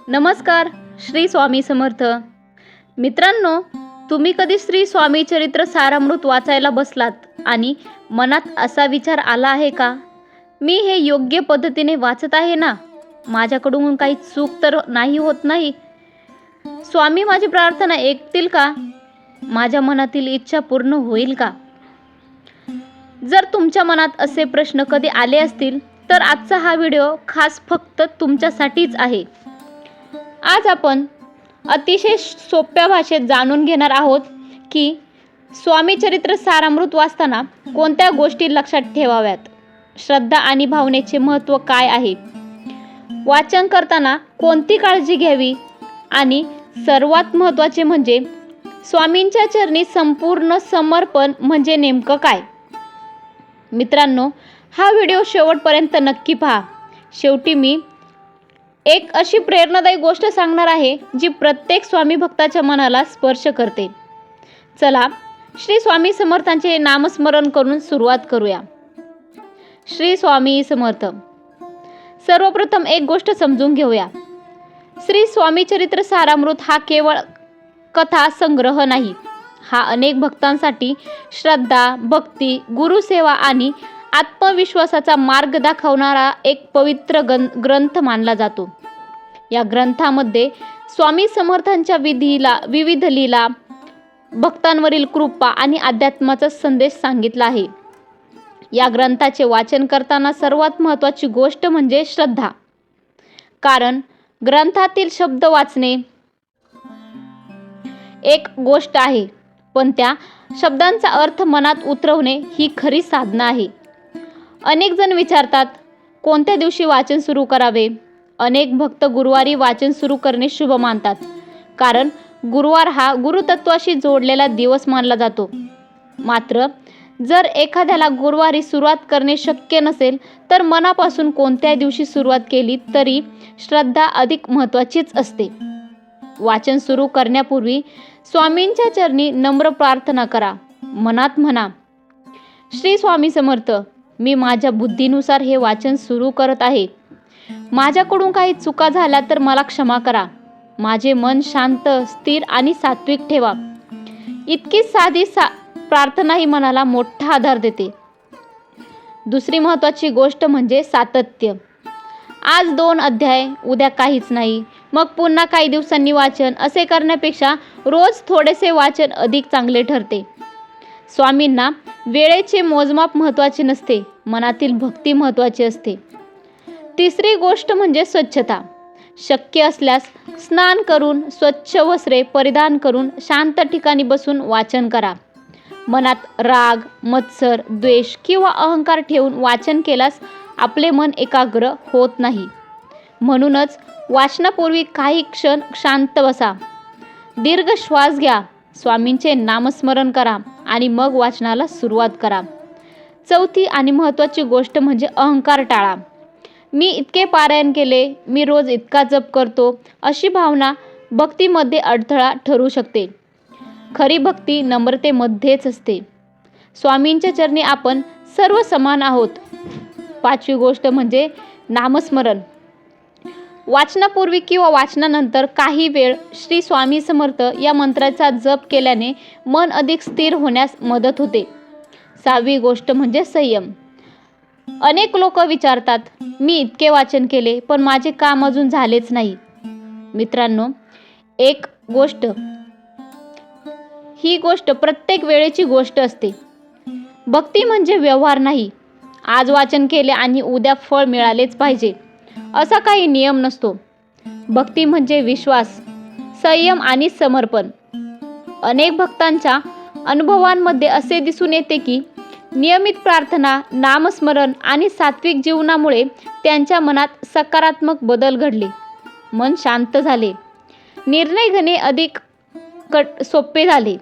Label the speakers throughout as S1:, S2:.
S1: नमस्कार. श्री स्वामी समर्थ. मित्रांनो, तुम्ही कधी श्री स्वामी चरित्र सारामृत वाचायला बसलात आणि मनात असा विचार आला आहे का, मी हे योग्य पद्धतीने वाचत आहे ना, माझ्याकडून काही चूक तर नाही होत नाही, स्वामी माझी प्रार्थना ऐकतील का, माझ्या मनातील इच्छा पूर्ण होईल का? जर तुमच्या मनात असे प्रश्न कधी आले असतील तर आजचा हा व्हिडिओ खास फक्त तुमच्यासाठीच आहे. आज आपण अतिशय सोप्या भाषेत जाणून घेणार आहोत की स्वामी चरित्र सारामृत वाचताना कोणत्या गोष्टी लक्षात ठेवाव्यात, श्रद्धा आणि भावनेचे महत्त्व काय आहे, वाचन करताना कोणती काळजी घ्यावी आणि सर्वात महत्त्वाचे म्हणजे स्वामींच्या चरणी संपूर्ण समर्पण म्हणजे नेमकं काय. मित्रांनो, हा व्हिडिओ शेवटपर्यंत नक्की पहा. शेवटी मी एक अशी प्रेरणादायी गोष्ट सांगणार आहे जी प्रत्येक स्वामी भक्ताच्या मनाला स्पर्श करते. चला श्री स्वामी समर्थांचे नामस्मरण करून सुरुवात करूया. श्री स्वामी समर्थ. सर्वप्रथम एक गोष्ट समजून घेऊया. श्री स्वामी चरित्र सारामृत हा केवळ कथा संग्रह नाही, हा अनेक भक्तांसाठी श्रद्धा, भक्ती, गुरुसेवा आणि आत्मविश्वासाचा मार्ग दाखवणारा एक पवित्र ग्रंथ मानला जातो. या ग्रंथामध्ये स्वामी समर्थांच्या विविध लीला, भक्तांवरील कृपा आणि अध्यात्माचा संदेश सांगितला आहे. या ग्रंथाचे वाचन करताना सर्वात महत्त्वाची गोष्ट म्हणजे श्रद्धा. कारण ग्रंथातील शब्द वाचणे एक गोष्ट आहे, पण त्या शब्दांचा अर्थ मनात उतरवणे ही खरी साधना आहे. अनेक जण विचारतात, कोणत्या दिवशी वाचन सुरू करावे? अनेक भक्त गुरुवारी वाचन सुरू करणे शुभ मानतात, कारण गुरुवार हा गुरुतत्वाशी जोडलेला दिवस मानला जातो. मात्र जर एखाद्याला गुरुवारी सुरुवात करणे शक्य नसेल तर मनापासून कोणत्या दिवशी सुरुवात केली तरी श्रद्धा अधिक महत्त्वाचीच असते. वाचन सुरू करण्यापूर्वी स्वामींच्या चरणी नम्र प्रार्थना करा. मनात म्हणा, श्री स्वामी समर्थ, मी माझ्या बुद्धीनुसार हे वाचन सुरू करत आहे. माझ्याकडून काही चुका झाल्या तर मला क्षमा करा. माझे मन शांत, स्थिर आणि सात्विक ठेवा. इतकी साधी प्रार्थना ही मनाला मोठा आधार देते. दुसरी महत्त्वाची गोष्ट म्हणजे सातत्य. आज 2 अध्याय, उद्या काहीच नाही, मग पुन्हा काही दिवसांनी वाचन, असे करण्यापेक्षा रोज थोडेसे वाचन अधिक चांगले ठरते. स्वामींना वेळेचे मोजमाप महत्त्वाचे नसते, मनातील भक्ती महत्त्वाची असते. तिसरी गोष्ट म्हणजे स्वच्छता. शक्य असल्यास स्नान करून स्वच्छ वस्त्रे परिधान करून शांत ठिकाणी बसून वाचन करा. मनात राग, मत्सर, द्वेष किंवा अहंकार ठेवून वाचन केल्यास आपले मन एकाग्र होत नाही. म्हणूनच वाचनापूर्वी काही क्षण शांत बसा, दीर्घ श्वास घ्या, स्वामींचे नामस्मरण करा आणि मग वाचनाला सुरुवात करा. चौथी आणि महत्त्वाची गोष्ट म्हणजे अहंकार टाळा. मी इतके पारायण केले, मी रोज इतका जप करतो, अशी भावना भक्तीमध्ये अडथळा ठरू शकते. खरी भक्ती नम्रतेमध्येच असते. स्वामींच्या चरणी आपण सर्व समान आहोत. 5वी गोष्ट म्हणजे नामस्मरण. वाचनापूर्वी किंवा वाचनानंतर काही वेळ श्री स्वामी समर्थ या मंत्राचा जप केल्याने मन अधिक स्थिर होण्यास मदत होते. 6वी गोष्ट म्हणजे संयम. अनेक लोक विचारतात, मी इतके वाचन केले पण माझे काम अजून झालेच नाही. मित्रांनो, ही गोष्ट प्रत्येक वेळेची गोष्ट असते. भक्ती म्हणजे व्यवहार नाही. आज वाचन केले आणि उद्या फळ मिळालेच पाहिजे असा काही नियम नसतो. भक्ती म्हणजे विश्वास, संयम आणि समर्पण. अनेक भक्तांच्या अनुभवांमध्ये असे दिसून येते की नियमित प्रार्थना, नामस्मरण आणि सात्विक जीवनामुळे त्यांच्या मनात सकारात्मक बदल घडले. मन शांत झाले, निर्णय घेणे अधिक सोपे झाले,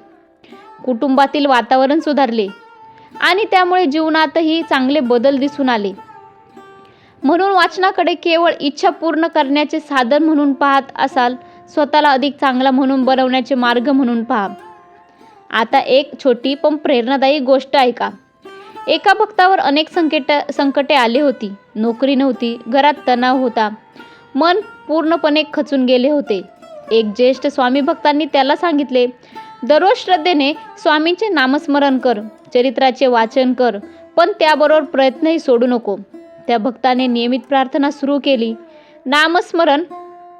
S1: कुटुंबातील वातावरण सुधारले आणि त्यामुळे जीवनातही चांगले बदल दिसून आले. म्हणून वाचनाकडे केवळ इच्छा पूर्ण करण्याचे साधन म्हणून पाहत असाल, स्वतःला अधिक चांगला म्हणून बनवण्याचे मार्ग म्हणून पहा. आता एक छोटी पण प्रेरणादायी गोष्ट ऐका. एका भक्तावर अनेक संकटे आली होती. नोकरी नव्हती, घरात तणाव होता, मन पूर्णपणे खचून गेले होते. एक ज्येष्ठ स्वामी भक्तांनी त्याला सांगितले, दररोज श्रद्धेने स्वामींचे नामस्मरण कर, चरित्राचे वाचन कर, पण त्याबरोबर प्रयत्नही सोडू नको. त्या भक्ताने नियमित प्रार्थना सुरू केली, नामस्मरण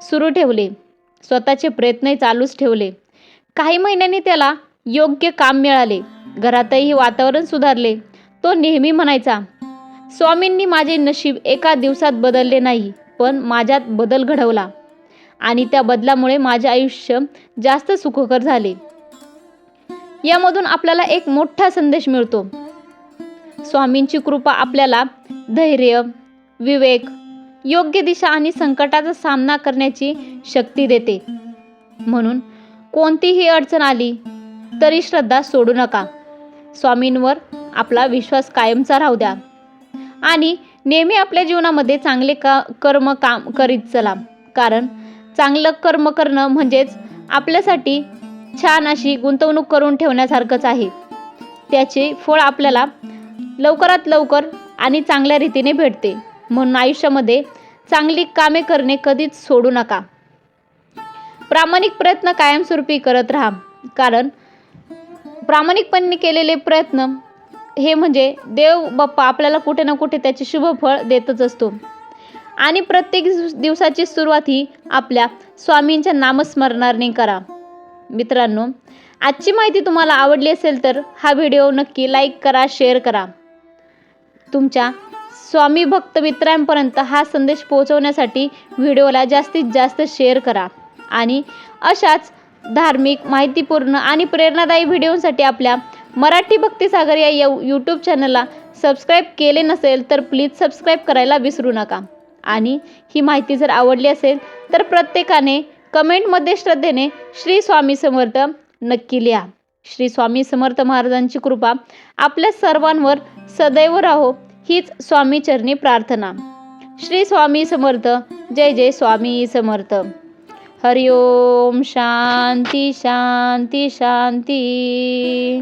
S1: सुरू ठेवले, स्वतःचे प्रयत्नही चालूच ठेवले. काही महिन्यांनी त्याला योग्य काम मिळाले. घरातही वातावरण सुधारले. तो नेहमी म्हणायचा, स्वामींनी माझे नशीब एका दिवसात बदलले नाही, पण माझ्यात बदल घडवला आणि त्या बदलामुळे माझे आयुष्य जास्त सुखकर झाले. यामधून आपल्याला एक मोठा संदेश मिळतो. स्वामींची कृपा आपल्याला धैर्य, विवेक, योग्य दिशा आणि संकटाचा सामना करण्याची शक्ती देते. म्हणून कोणतीही अडचण आली तरी श्रद्धा सोडू नका. स्वामींवर आपला विश्वास कायमचा राहू द्या आणि नेहमी आपल्या जीवनामध्ये चांगले कर्म काम करीत चला. कारण चांगलं कर्म करणं म्हणजेच आपल्यासाठी छान अशी गुंतवणूक करून ठेवण्यासारखंच आहे. त्याचे फळ आपल्याला लवकरात लवकर आणि चांगल्या रीतीने भेटते. म्हणून आयुष्यामध्ये चांगली कामे करणे कधीच सोडू नका. प्रामाणिक प्रयत्न कायमस्वरूपी करत राहा. कारण प्रामाणिकपणे केलेले प्रयत्न हे म्हणजे देव बाप्पा आपल्याला कुठे ना कुठे त्याचे शुभ फळ देतच असतो. आणि प्रत्येक दिवसाची सुरुवात ही आपल्या स्वामींच्या नामस्मरणाने करा. मित्रांनो, आजची माहिती तुम्हाला आवडली असेल तर हा व्हिडिओ नक्की लाईक करा, शेअर करा. तुमच्या स्वामी भक्त मित्रांपर्यंत हा संदेश पोहोचवण्यासाठी व्हिडिओला जास्तीत जास्त शेअर करा. आणि अशाच धार्मिक, माहितीपूर्ण आणि प्रेरणादायी व्हिडिओसाठी आपल्या मराठी भक्तिसागर या यूट्यूब चॅनलला सबस्क्राईब केले नसेल तर प्लीज सबस्क्राईब करायला विसरू नका. आणि ही माहिती जर आवडली असेल तर प्रत्येकाने कमेंटमध्ये श्रद्धेने श्री स्वामी समर्थ नक्की लिहा. श्री स्वामी समर्थ महाराजांची कृपा आपल्या सर्वांवर सदैव राहो हीच स्वामी चरणी प्रार्थना. श्री स्वामी समर्थ. जय जय स्वामी समर्थ. हरि ओम. शांती शांती शांती.